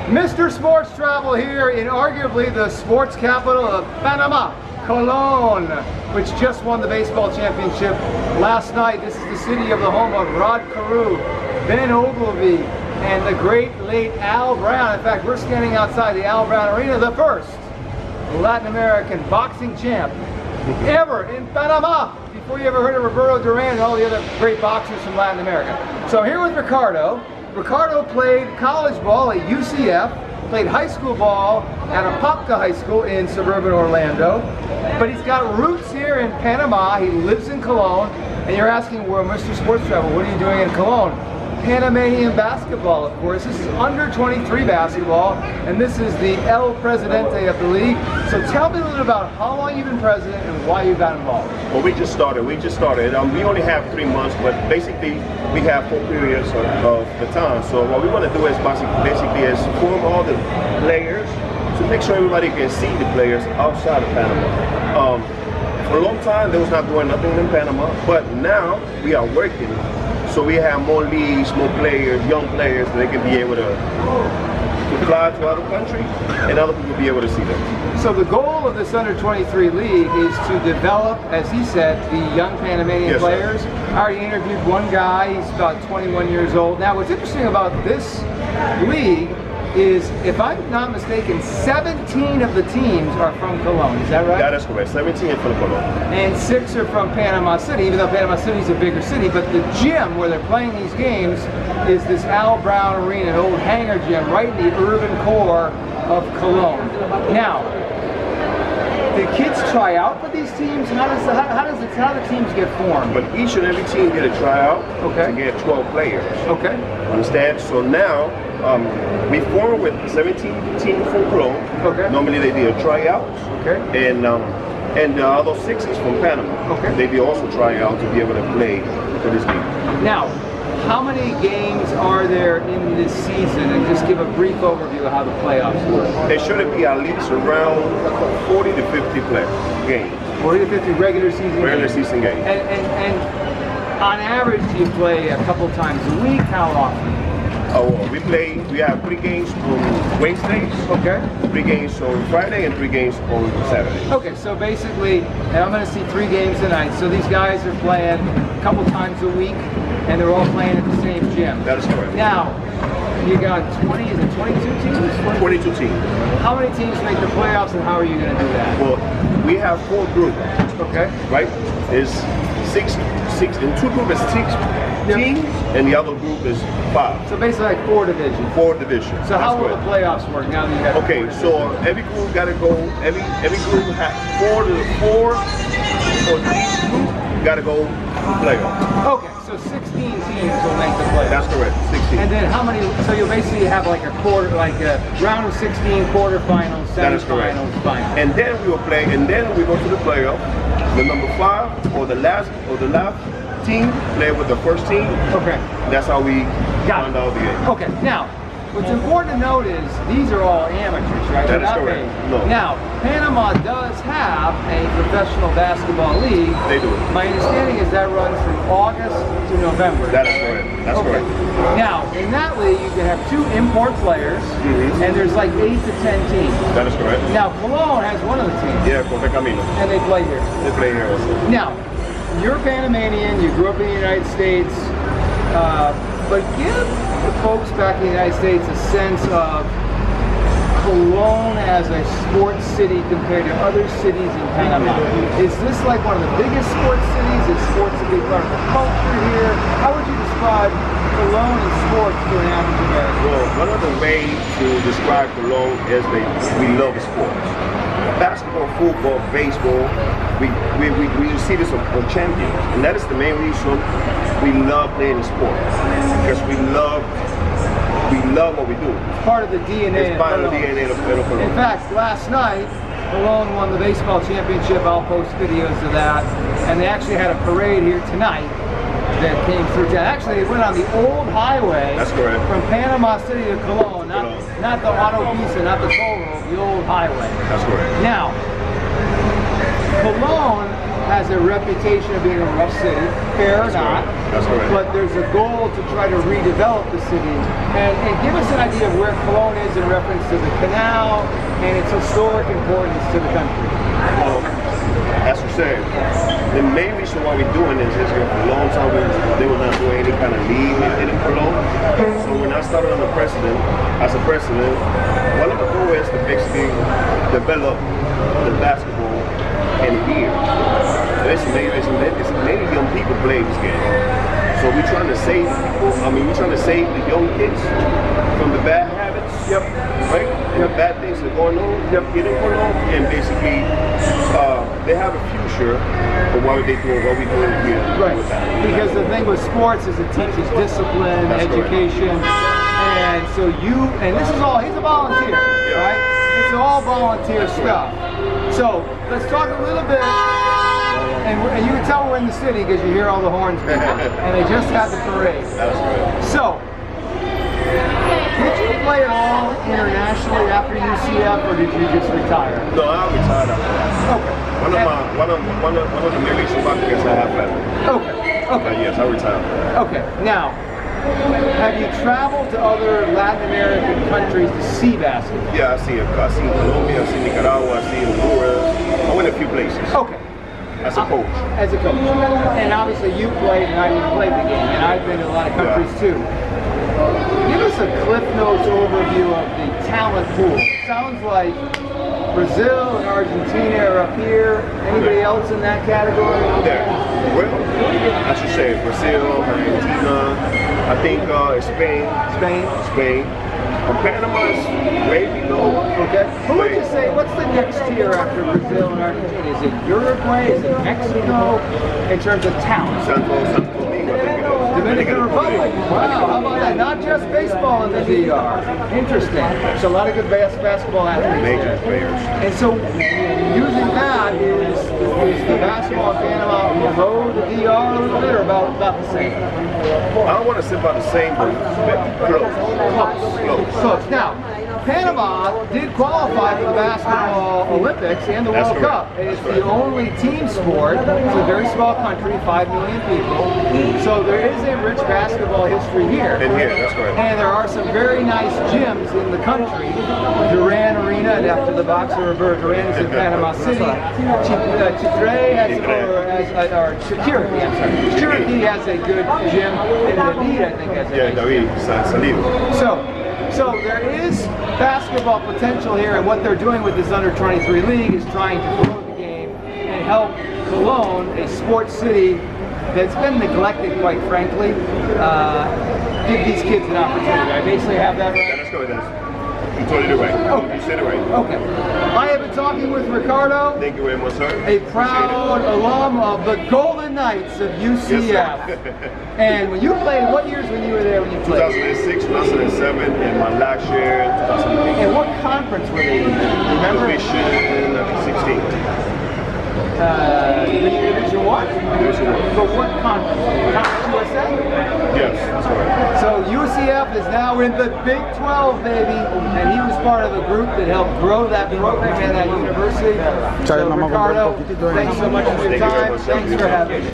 Mr. Sports Travel here in arguably the sports capital of Panama, Colon, which just won the baseball championship last night. This is the city of the home of Rod Carew, Ben Ogilvy, and the great late Al Brown. In fact, we're standing outside the Al Brown Arena, the first Latin American boxing champ ever in Panama. Before you ever heard of Roberto Duran and all the other great boxers from Latin America. So I'm here with Ricardo. Ricardo played college ball at UCF, played high school ball at Apopka High School in suburban Orlando, but he's got roots here in Panama. He lives in Colon, and you're asking, well, Mr. Sports Travel, what are you doing in Colon? Panamanian basketball, of course. This is under 23 basketball, and this is the El Presidente of the league. So tell me a little about how long you've been president and why you got involved. Well, we just started. We only have 3 months, but basically we have 4 periods of the time. So what we want to do is basically is form all the players to make sure everybody can see the players outside of Panama. For a long time, they was not doing nothing in Panama, but now we are working. So we have more leagues, more players, young players, that they can be able to fly to other countries and other people be able to see them. So the goal of this under-23 league is to develop, as he said, the young Panamanian players. Sir. I already interviewed one guy, he's about 21 years old. Now what's interesting about this league is, if I'm not mistaken, 17 of the teams are from Colon, is that right? That is correct, 17 from Colon. And 6 are from Panama City, even though Panama City is a bigger city, but the gym where they're playing these games is this Al Brown Arena, an old hangar gym right in the urban core of Colon. Now, the kids try out for these teams? How do the teams get formed? But each and every team get a tryout to get 12 players. Okay. Understand? So now, we form with 17 teams from Colon. Okay. Normally they do a tryout. Okay. And the other 6 is from Panama. Okay. They do also tryout to be able to play for this league. Now, how many games are there in this season? And just give a brief overview of how the playoffs work. It should be at least around 40 to 50 games. 40 to 50 regular season season games. And on average, do you play a couple times a week? How often? Oh, well, we have 3 games on Wednesdays, 3 games on Friday, and 3 games on Saturday. Okay, so basically, and I'm going to see 3 games tonight. So these guys are playing a couple times a week, and they're all playing at the same gym. That is correct. Now, you got 22 teams? 22 teams. How many teams make the playoffs, and how are you going to do that? Well, we have 4 groups. Okay. Right? It's 6 in 2 groups is 6 teams, and the other group is 5. So basically like 4 divisions. 4 divisions. So how will the playoffs work now that you got? Okay, so every group got to go. Every group has 4 or each group got to go playoffs. Okay, so 16 teams will make the playoffs. That's correct, 16. And then how many? So you'll basically have like a round of 16, quarterfinals, semifinals, finals. And then we will play, and then we go to the playoff. The number 5 or the last team play with the first team. Okay. That's how we find out the game. Okay. Now, what's important to note is these are all amateurs, right? That is correct. No. Now, Panama does have a professional basketball league. They do. My understanding is that runs from August to November. That is correct. That's correct. Now, in that league, you can have 2 import players, and there's like 8 to 10 teams. That is correct. Now, Colon has one of the teams. Yeah, Costa Camino. And they play here. They play here also. Now, you're Panamanian, you grew up in the United States, but give the folks back in the United States a sense of Colon as a sports city compared to other cities in Panama. Is this like one of the biggest sports cities? Is sports a big part of the culture here? How would you describe Colon and sports to an average American? Well, one of the ways to describe Colon is we love sports. Basketball, football, baseball, we see this on champions, and that is the main reason we love playing sports, because we love what we do. It's part of the DNA. It's part of the DNA of Colon. In fact, last night, Colon won the baseball championship. I'll post videos of that, and they actually had a parade here tonight that came through town. Actually, they went on the old highway. That's correct. From Panama City to Colon, not the autopista, not the toll road, the old highway. That's correct. Now, Colon has a reputation of being a rough city, fair or not. That's correct. But there's a goal to try to redevelop the city. And give us an idea of where Colon is in reference to the canal and its historic importance to the country. Well, as you said, the main reason why we're doing this is because for a long time they were not doing any kind of league in Colon. So when I started as a president, one of the goals is to basically develop the basketball in here. It's many young people play this game. So we're trying to save people. I mean, we're trying to save the young kids from the bad habits. Yep. Right? And the bad things that are going on. Yep. Getting going on. And basically, they have a future for what we're doing here. Right. Because the thing with sports is it teaches discipline, education. Correct. And so this is all, he's a volunteer, right? It's all volunteer stuff. So let's talk a little bit, and you can tell we're in the city because you hear all the horns beeping, and they just had the parade. That's right. So, did you play at all internationally after UCF, or did you just retire? No, I retired after that. Okay. One of the main reasons why because I have family. Okay. Okay. Yes, I retired. Okay. Now, have you traveled to other Latin American countries to see basketball? Yeah, I see Colombia, I see Nicaragua, I see Honduras. I went a few places. Okay. As a coach. As a coach. And obviously you played and I didn't play the game, and I've been to a lot of countries too. Give us a Cliff Notes overview of the talent pool. Sounds like Brazil and Argentina are up here. Anybody else in that category? There. Well, as you say, Brazil, Argentina, I think Spain. Panama is way below. Okay. Who would you say, what's the next tier after Brazil and Argentina? Is it Uruguay? Is it Mexico? In terms of talent? Dominican Republic. Wow, how about that? Not just baseball in the DR. Interesting. So a lot of good basketball athletes. Major players. And so using that, is the basketball in Panama below the DR a little bit, or about the same? I don't want to say about the same, but Close. Now, Panama did qualify for the Basketball Olympics and the World Cup. It's the only team sport. It's a very small country, 5 million people. So there is a rich basketball history here. That's right. And there are some very nice gyms in the country. Duran Arena, and after the boxer Roberto Duran is in Panama City. Chiriquí has a good gym, and David, I think, has a nice gym. So there is basketball potential here, and what they're doing with this under-23 league is trying to grow the game and help Colon, a sports city that's been neglected, quite frankly, give these kids an opportunity. I basically have that right? Yeah, let's go with that. You totally right. Okay. You said it right. Okay. I have been talking with Ricardo. Thank you very much, sir. A proud alum of the Golden Knights of UCF. Yes, and when you played, what years when you were there when you played? 2006, 2007, and my last year, 2008. And what conference were they in? Remember? Division 16. Division 1? Division 1. But what conference? Conference USA? Yes, that's right. So UCF is now in the Big 12, baby, and he was part of a group that helped grow that program at that university. So Ricardo, thanks so much for your time. Thanks for having me.